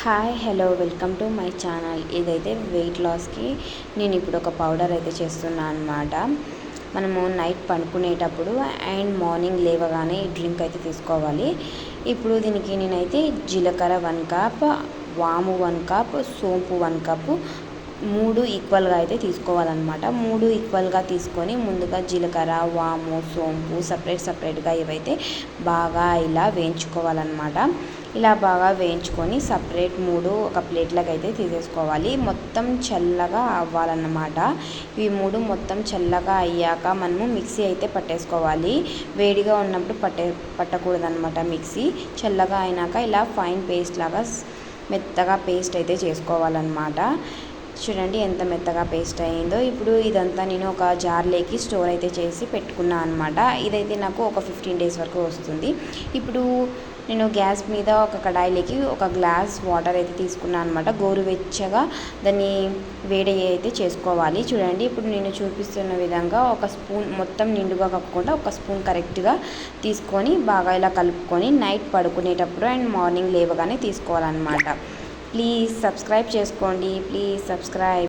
Hi hello welcome to my channel. ఇదైతే wait లాస్కి నేను ఇప్పుడు ఒక పౌడర్ అయితే చేస్తున్నాను అనమాట. మనము నైట్ పడుకునేటప్పుడు అండ్ మార్నింగ్ లేవగానే ఈ డ్రింక్ అయితే తీసుకోవాలి. ఇప్పుడు దీనికి నేనైతే జీలకర్ర 1 కప్, వాము 1 కప్, సోంపు 1 కప్, 3 ఈక్వల్గా అయితే తీసుకోవాలన్నమాట. 3 ఈక్వల్గా తీసుకొని ముందుగా జీలకర్ర, వాము, సోంపు సపరేట్గా ఇవైతే బాగా ఇలా వేయించుకోవాలన్నమాట. ఇలా బాగా వేయించుకొని సపరేట్ 3 ఒక ప్లేట్లోకి అయితే తీసేసుకోవాలి. మొత్తం చల్లగా అవ్వాలన్నమాట. ఇవి 3 మొత్తం చల్లగా అయ్యాక మనము మిక్సీ అయితే పట్టేసుకోవాలి. వేడిగా ఉన్నప్పుడు పట్టకూడదన్నమాట మిక్సీ. చల్లగా అయినాక ఇలా ఫైన్ పేస్ట్ లాగా మెత్తగా పేస్ట్ అయితే చేసుకోవాలన్నమాట. చూడండి ఎంత మెత్తగా పేస్ట్ అయ్యిందో. ఇప్పుడు ఇదంతా నేను ఒక జార్లోకి స్టోర్ అయితే చేసి పెట్టుకున్నాను అనమాట. ఇదైతే నాకు ఒక 15 డేస్ వరకు వస్తుంది. ఇప్పుడు నేను గ్యాస్ మీద ఒక కడాయిలోకి ఒక గ్లాస్ వాటర్ అయితే తీసుకున్నాను అనమాట. గోరువెచ్చగా దాన్ని వేడి అయితే చేసుకోవాలి. చూడండి ఇప్పుడు నేను చూపిస్తున్న విధంగా ఒక స్పూన్ మొత్తం నిండుగా కాకుండా ఒక స్పూన్ కరెక్ట్గా తీసుకొని బాగా ఇలా కలుపుకొని నైట్ పడుకునేటప్పుడు అండ్ మార్నింగ్ లేవగానే తీసుకోవాలన్నమాట. ప్లీజ్ సబ్స్క్రైబ్ చేసుకోండి. Please subscribe.